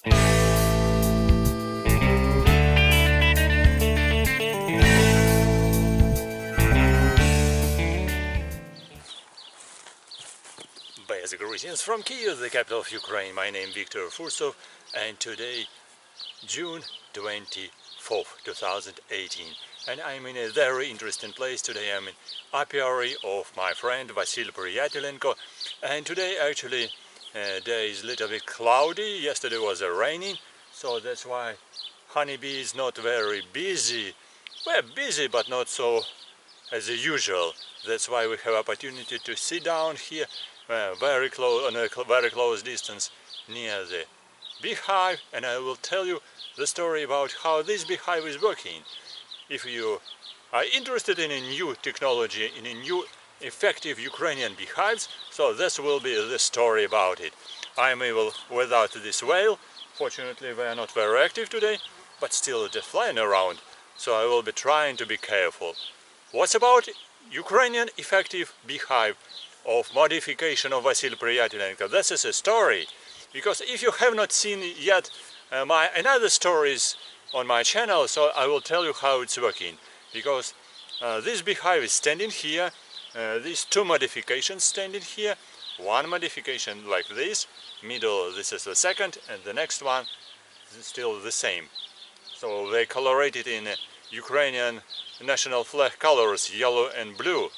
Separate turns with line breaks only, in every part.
Basic greetings from Kyiv, the capital of Ukraine. My name is Viktor Fursov, and today, June 24th, 2018, and I'm in a very interesting place. Today I'm in apiary of my friend Vasil Priatelenko, and today actually day is a little bit cloudy. Yesterday was raining, so that's why honeybee is not very busy. We're busy, but not so as usual. That's why we have opportunity to sit down here very close, on a very close distance near the beehive, and I will tell you the story about how this beehive is working. If you are interested in a new technology, in a new effective Ukrainian beehives, so this will be the story about it. I'm able without this whale. Fortunately they are not very active today, but still just flying around, so I will be trying to be careful. What's about Ukrainian effective beehive of modification of Vasil Priatelenko? This is a story, because if you have not seen yet my another stories on my channel, so I will tell you how it's working. Because this beehive is standing here, these two modifications standing here, one modification like this, middle this is the second, and the next one is still the same. So they colorated in Ukrainian national flag colors, yellow and blue.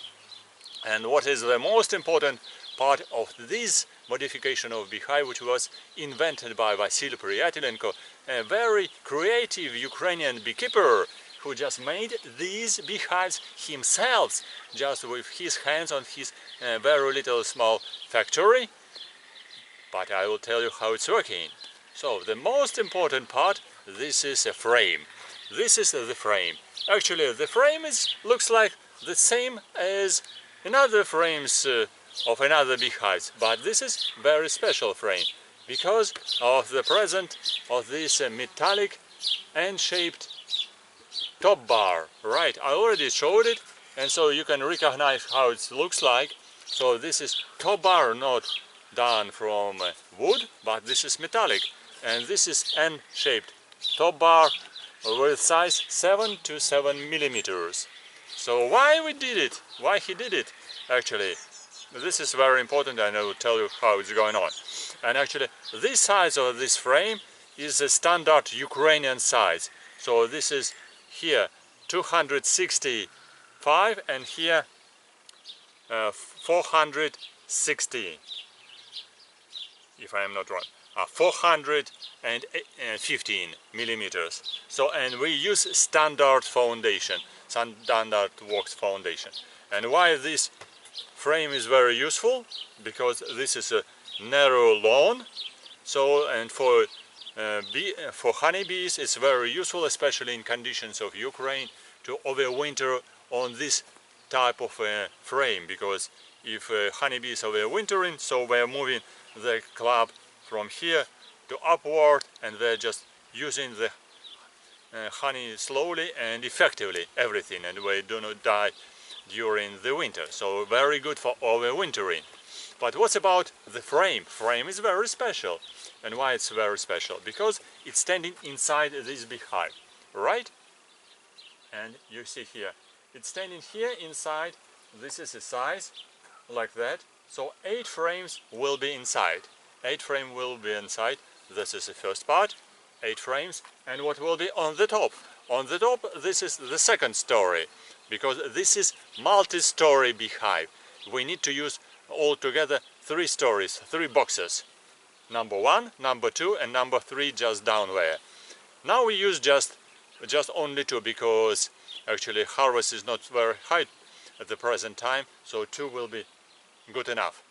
And what is the most important part of this modification of beehive, which was invented by Vasil Priatelenko, a very creative Ukrainian beekeeper who just made these beehives himself, just with his hands on his very little small factory. But I will tell you how it's working. So the most important part, this is a frame. This is the frame. Actually, the frame looks like the same as another frames of another beehives, but this is very special frame because of the presence of this metallic N-shaped top bar. Right, I already showed it, and so you can recognize how it looks like. So this is top bar, not done from wood, but this is metallic, and this is N-shaped top bar with size 7 to 7 millimeters. So why we did it? Why he did it? Actually, this is very important, and I will tell you how it's going on. And actually, this size of this frame is a standard Ukrainian size. So this is here 265, and here 460, if I am not wrong. 415 millimeters. So, and we use standard foundation, standard wax foundation. And why this frame is very useful? Because this is a narrow lawn. So, and for honeybees, it's very useful, especially in conditions of Ukraine, to overwinter on this type of frame. Because if honeybees are overwintering, so we're moving the club from here to upward, and they're just using the honey slowly and effectively, everything, and we do not die during the winter. So very good for overwintering. But what's about the frame? Frame is very special. And why it's very special? Because it's standing inside this beehive, right? And you see here, it's standing here inside. This is a size like that. So 8 frames will be inside. 8 frames will be inside. This is the first part, 8 frames. And what will be on the top? On the top, this is the second story, because this is multi-story beehive. We need to use altogether 3 stories, 3 boxes. Number 1, number 2, and number 3 just down there. Now we use just only 2, because actually harvest is not very high at the present time, so 2 will be good enough.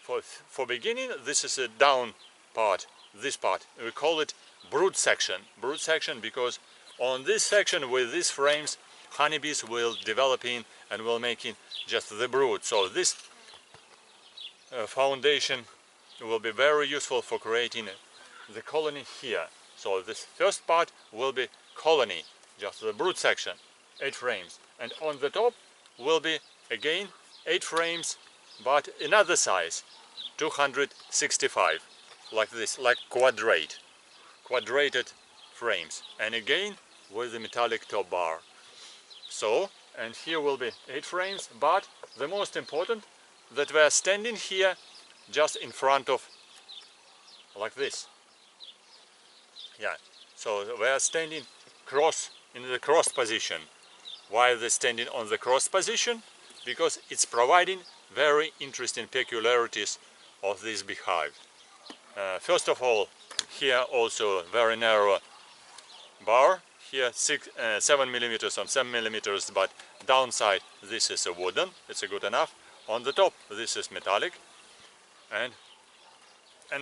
For beginning, this is a down part, this part. We call it brood section. Brood section because on this section with these frames, honeybees will develop in and will making just the brood. So this foundation will be very useful for creating the colony here. So this first part will be colony, just the brood section, 8 frames. And on the top will be again 8 frames, but another size, 265, like this, like quadrate. quadrated frames, and again with the metallic top bar. So, and here will be 8 frames, but the most important that we are standing here just in front of, like this. Yeah, so we are standing in the cross position. Why they're standing on the cross position? Because it's providing very interesting peculiarities of this beehive. First of all, here also very narrow bar. Here 7 millimeters on 7 millimeters, but downside this is a wooden. It's a good enough. On the top this is metallic, and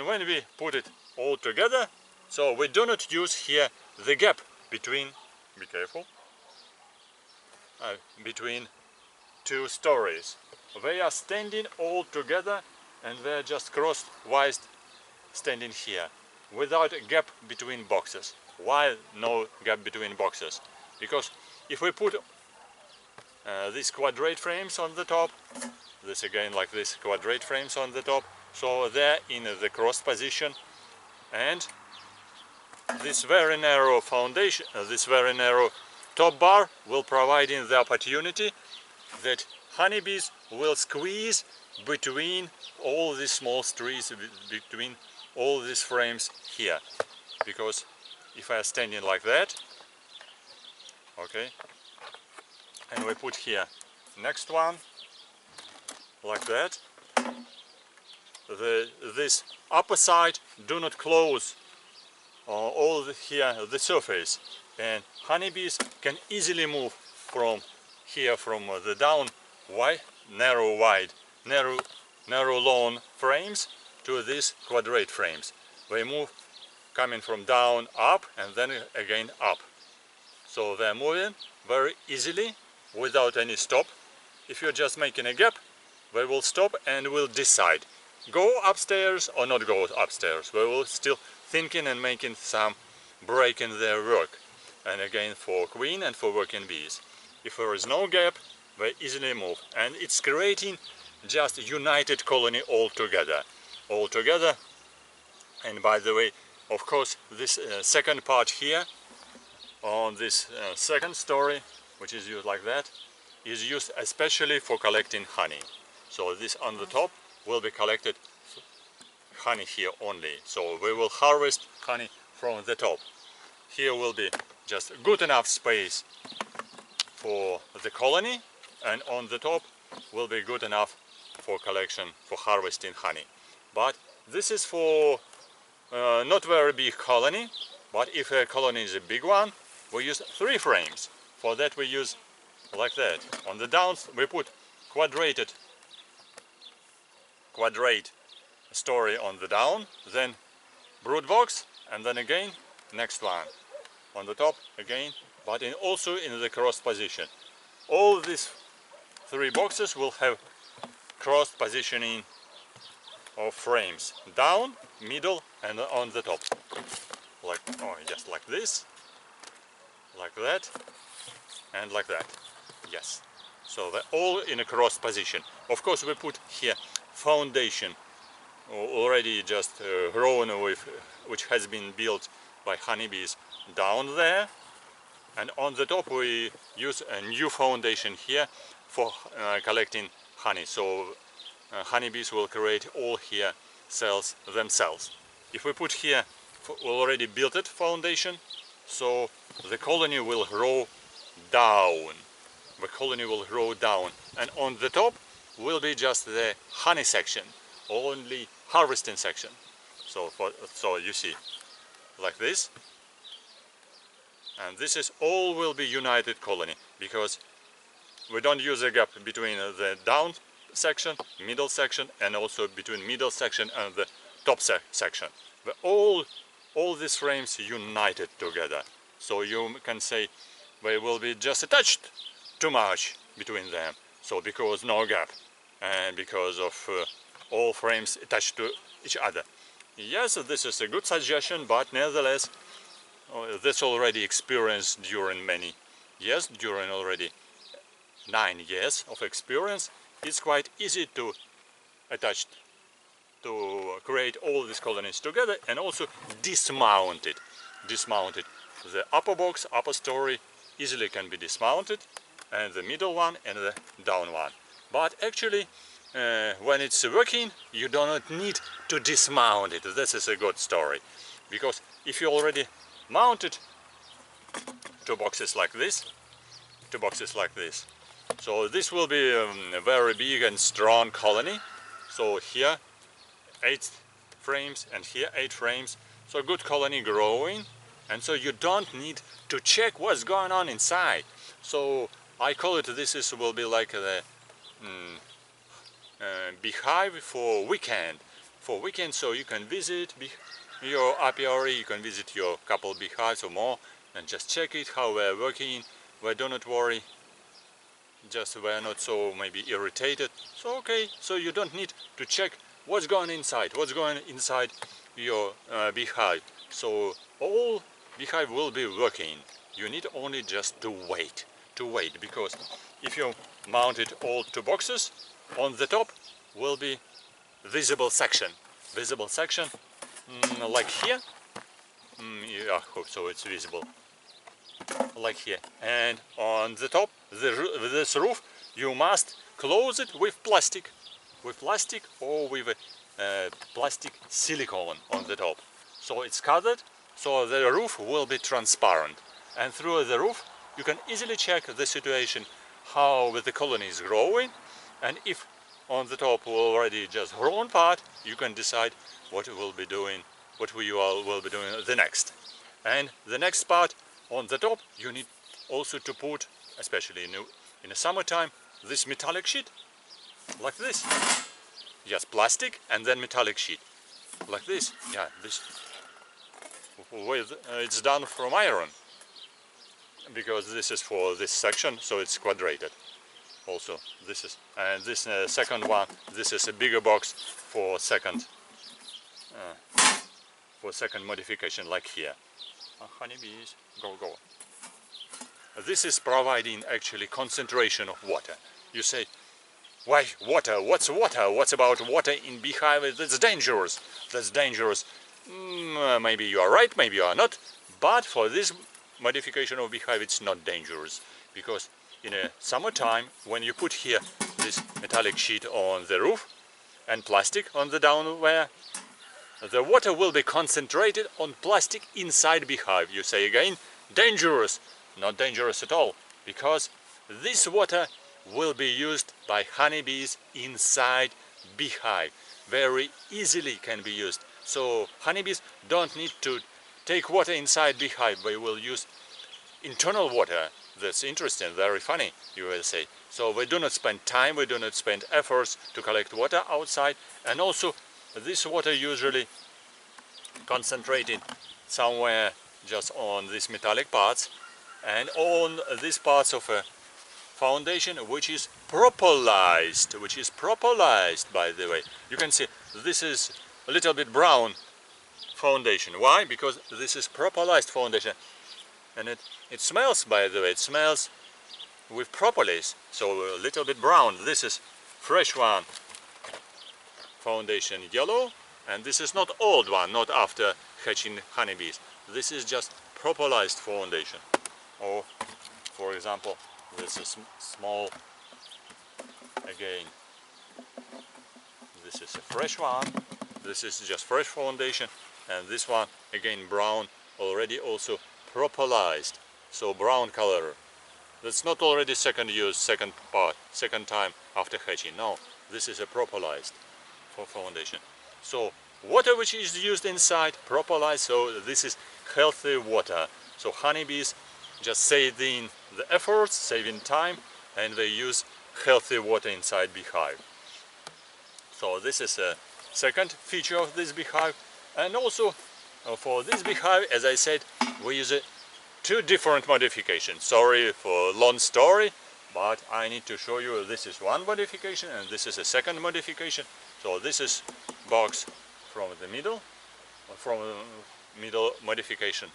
when we put it all together, so we do not use here the gap between. Be careful. Between 2 stories. They are standing all together, and they are just crosswise standing here, without a gap between boxes. Why no gap between boxes? Because if we put these quadrate frames on the top, this again like this quadrate frames on the top, so they're in the cross position, and this very narrow foundation, this very narrow top bar will provide in the opportunity that honeybees will squeeze between all these small trees, between all these frames here. Because if I am standing like that, okay, and we put here next one like that, this upper side do not close all the surface, and honeybees can easily move from here, from the down narrow long frames to these quadrate frames. They move coming from down up and then again up. So they're moving very easily without any stop. If you're just making a gap, they will stop and will decide go upstairs or not go upstairs. They will still thinking and making some break in their work. And again for queen and for working bees. If there is no gap, they easily move, and it's creating just a united colony all together. And by the way, of course, this second part here on this second story, which is used like that, is used especially for collecting honey. So this on the top will be collected honey here only. So we will harvest honey from the top. Here will be just good enough space for the colony, and on the top will be good enough for collection, for harvesting honey. But this is for not very big colony, but if a colony is a big one, we use 3 frames. For that we use like that. On the downs we put quadrate story on the down, then brood box, and then again next one. On the top again, but also in the cross position. All these 3 boxes will have cross positioning of frames, down, middle, and on the top. Like, just like this, like that, and like that. Yes. So they're all in a cross position. Of course, we put here foundation already just grown with, which has been built by honeybees down there, and on the top we use a new foundation here for collecting honey. So honeybees will create all here cells themselves. If we put here already built it foundation, so the colony will grow down. The colony will grow down, and on the top will be just the honey section, only harvesting section. So you see, like this. And this is all will be united colony, because we don't use a gap between the down section, middle section, and also between middle section and the top section. All these frames united together. So you can say they will be just attached too much between them. So because no gap, and because of all frames attached to each other. Yes, this is a good suggestion, but nevertheless, this already experienced during many years, during already 9 years of experience. It's quite easy to attach, to create all these colonies together and also dismount it. dismounted. The upper box, upper story, easily can be dismounted, and the middle one and the down one. But actually, when it's working, you do not need to dismount it. This is a good story, because if you already mounted two boxes like this, so this will be a very big and strong colony. So here 8 frames and here 8 frames, so good colony growing, and so you don't need to check what's going on inside. So I call it, will be like the beehive for weekend. So you can visit your apiary, you can visit your couple beehives or more and just check it how we're working. We do not worry, just we're not so maybe irritated. So okay, so you don't need to check what's going inside your beehive. So all beehive will be working. You need only just to wait, because if you mount it all 2 boxes, on the top will be visible section, like here. Yeah, so it's visible like here, and on the top, this roof, you must close it with plastic, or with a plastic silicone on the top. So it's covered, so the roof will be transparent, and through the roof you can easily check the situation, how the colony is growing, and if on the top already just grown part, you can decide what you will be doing, the next. And the next part on the top, you need also to put, especially in the summertime, this metallic sheet, like this. Yes, plastic and then metallic sheet, like this. Yeah, this with it's done from iron, because this is for this section, so it's quadrated. Also, this is, and this second one, this is a bigger box for second modification, like here. Honeybees, go. This is providing actually concentration of water. You say, why water? What's water? What's about water in beehive? That's dangerous. Maybe you are right, maybe you are not. But for this modification of beehive, it's not dangerous, because in a summertime, when you put here this metallic sheet on the roof and plastic on the downware, the water will be concentrated on plastic inside beehive. You say again, dangerous. Not dangerous at all, because this water will be used by honeybees inside beehive. Very easily can be used. So honeybees don't need to take water inside beehive. They will use internal water. That's interesting, very funny, you will say. So we do not spend time, we do not spend efforts to collect water outside, and also this water usually concentrated somewhere just on these metallic parts and on these parts of a foundation which is propolised, by the way. You can see this is a little bit brown foundation. Why? Because this is propolised foundation, and it smells, by the way, it smells with propolis, so a little bit brown. This is fresh one foundation, yellow, and this is not old one, not after hatching honeybees. This is just propolised foundation. Or, for example, this is small again. This is a fresh one. This is just fresh foundation, and this one again brown, already also propolised. So brown color. That's not already second use, second time after hatching. No, this is a propolised for foundation. So water which is used inside, propolised, so this is healthy water. So honeybees just saving the efforts, saving time, and they use healthy water inside beehive. So this is a second feature of this beehive. And also for this beehive, as I said, we use two different modifications. Sorry for long story, but I need to show you this is one modification and this is a second modification. So this is box from the middle modification.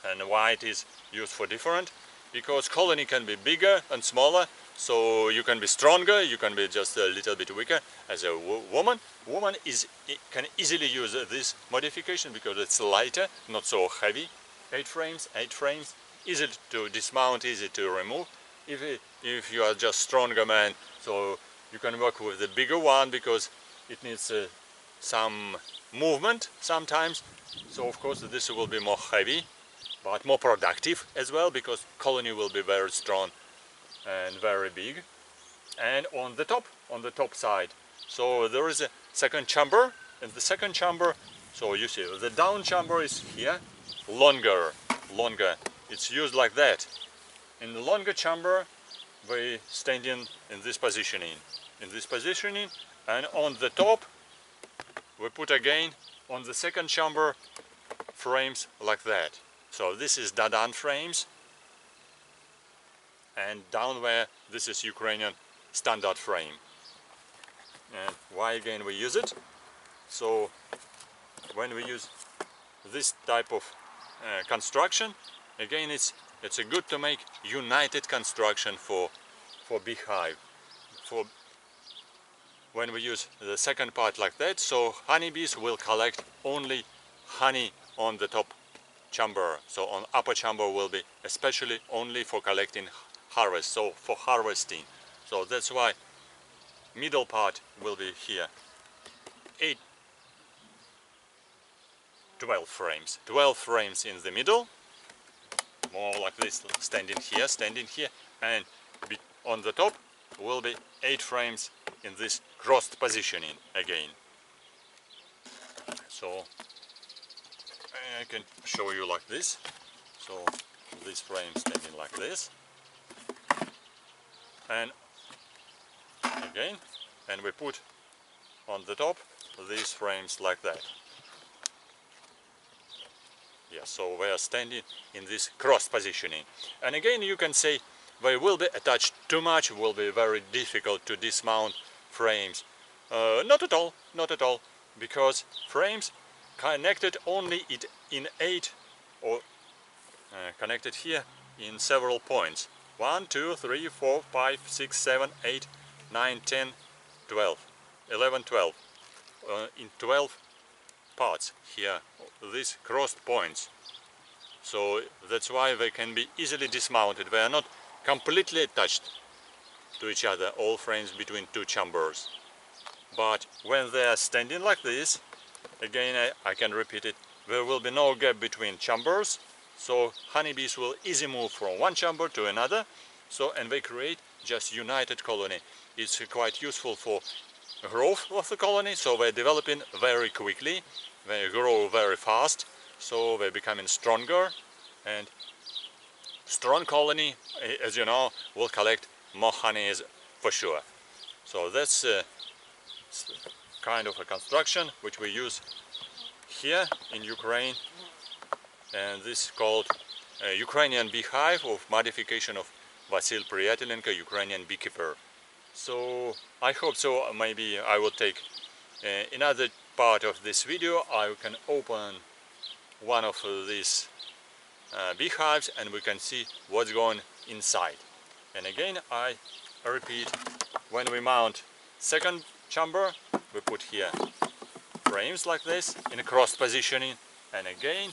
And why it is used for different? Because colony can be bigger and smaller, so you can be stronger, you can be just a little bit weaker. As a woman can easily use this modification because it's lighter, not so heavy. 8 frames, easy to dismount, easy to remove. If you are just stronger man, so you can work with the bigger one because it needs some movement sometimes. So of course this will be more heavy, but more productive as well, because colony will be very strong and very big. And on the top side, so there is a second chamber, and the second chamber, so you see the down chamber is here, longer. It's used like that. In the longer chamber, we standing in this positioning, and on the top we put again on the second chamber frames like that. So this is Dadan frames, and down where this is Ukrainian standard frame. And why again we use it? So when we use this type of construction, again it's a good to make united construction for beehive. When we use the second part like that, so honeybees will collect only honey on the top chamber. So on upper chamber will be especially only for collecting harvest, so for harvesting. So that's why middle part will be here. 12 frames in the middle, more like this, standing here, and on the top will be 8 frames in this crossed positioning again. So I can show you like this. So this frame standing like this, and again, and we put on the top these frames like that. Yeah, so we are standing in this cross positioning. And again, you can say they will be attached too much, will be very difficult to dismount frames. Not at all, because frames connected only in 8, or connected here in several points. 1, 2, 3, 4, 5, 6, 7, 8, 9, 10, 12, 11, 12. In 12 parts here, these crossed points. So that's why they can be easily dismounted. They are not completely attached to each other, all frames between 2 chambers. But when they are standing like this, again I can repeat it, there will be no gap between chambers, so honeybees will easily move from one chamber to another, so and they create just united colony. It's quite useful for growth of the colony, so they're developing very quickly, they grow very fast, so they're becoming stronger, and strong colony, as you know, will collect more honeys for sure. So that's kind of a construction which we use here in Ukraine, and this is called Ukrainian Beehive, of modification of Vasil Priatelenko, Ukrainian Beekeeper. So I hope so. Maybe I will take another part of this video. I can open one of these beehives and we can see what's going inside. And again I repeat, when we mount second chamber, we put here frames like this in a cross positioning, and again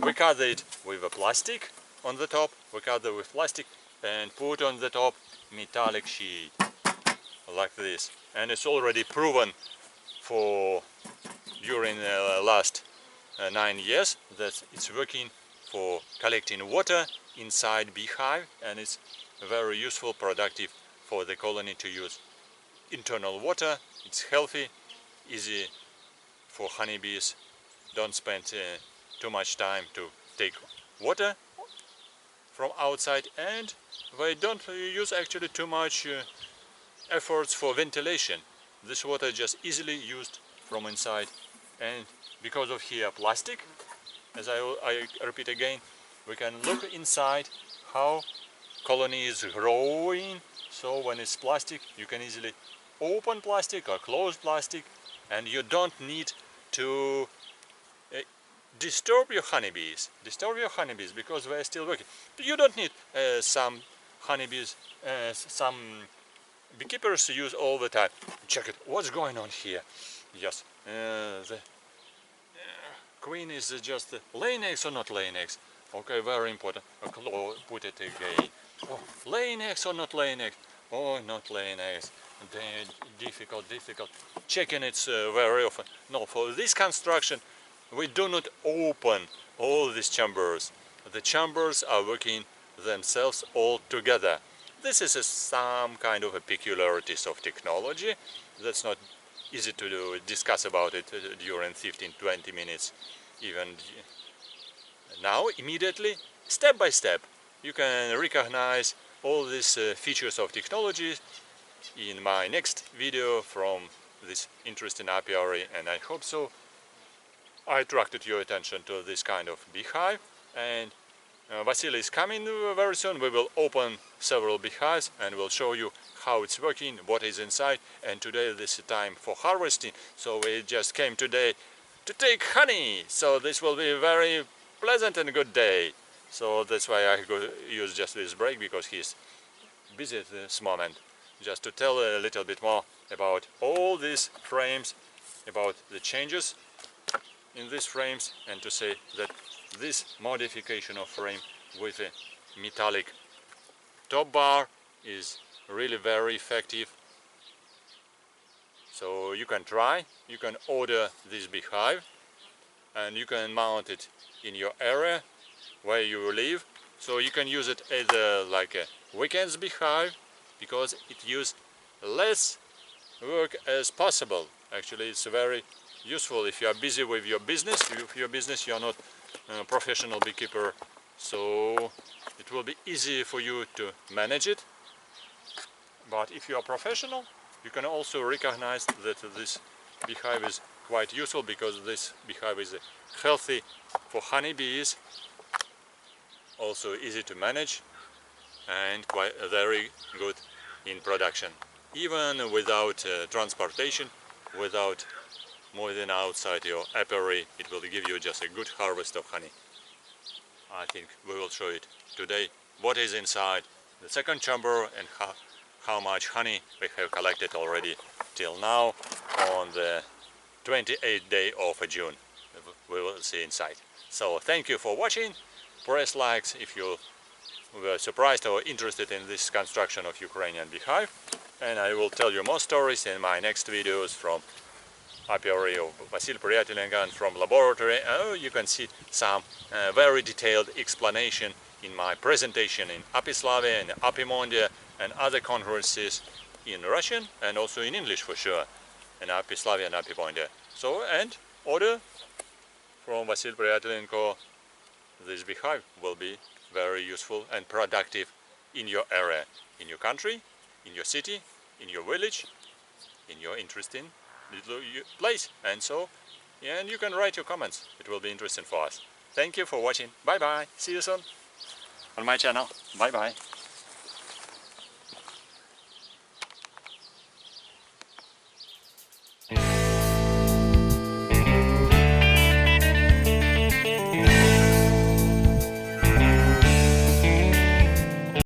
we cover it with a plastic on the top, and put on the top metallic sheet like this. And it's already proven for during the last 9 years that it's working for collecting water inside beehive, and it's very useful, productive for the colony to use internal water. It's healthy, easy for honeybees, don't spend too much time to take water from outside, and they don't use actually too much efforts for ventilation. This water just easily used from inside, and because of here plastic, as I repeat again, we can look inside how colony is growing. So when it's plastic, you can easily open plastic or close plastic, and you don't need to disturb your honeybees because they're still working. You don't need some honeybees, some beekeepers use all the time. Check it, what's going on here? Yes, the queen is just laying eggs or not laying eggs? Okay, very important. Put it again. Oh, laying eggs or not laying eggs? Oh, not laying eggs. Difficult. Checking it very often. No, for this construction, we do not open all these chambers. The chambers are working themselves all together. This is some kind of a peculiarities of technology. That's not easy to discuss about it during 15-20 minutes. Even now, immediately, step by step, you can recognize all these features of technology in my next video from this interesting apiary, and I hope so I attracted your attention to this kind of beehive. And Vasily is coming very soon. We will open several beehives and we'll show you how it's working, what is inside. And today this is time for harvesting, so we just came today to take honey. So this will be a very pleasant and good day. So that's why I go use just this break, because he's busy at this moment. Just to tell a little bit more about all these frames, about the changes in these frames, and to say that this modification of frame with a metallic top bar is really very effective. So you can try, you can order this beehive and you can mount it in your area where you live. So you can use it either like a weekends beehive, because it uses less work as possible. Actually, it's very useful if you are busy with your business. If your business, you are not a professional beekeeper, so it will be easy for you to manage it. But if you are professional, you can also recognize that this beehive is quite useful, because this beehive is healthy for honeybees, also easy to manage and quite very good in production. Even without transportation, without moving outside your apiary, it will give you just a good harvest of honey. I think we will show it today, what is inside the second chamber and how much honey we have collected already till now on the 28th day of June. We will see inside. So thank you for watching. Press likes if you were surprised or interested in this construction of Ukrainian beehive, and I will tell you more stories in my next videos from apiary of Vasily Priatelenko and from laboratory. You can see some very detailed explanation in my presentation in Apislavia and Apimondia and other conferences in Russian and also in English for sure, in Apislavia and Apimondia. So, and order from Vasily Priatelenko. This beehive will be very useful and productive in your area, in your country, in your city, in your village, in your interesting little place. And you can write your comments. It will be interesting for us. Thank you for watching. Bye bye. See you soon on my channel. Bye bye.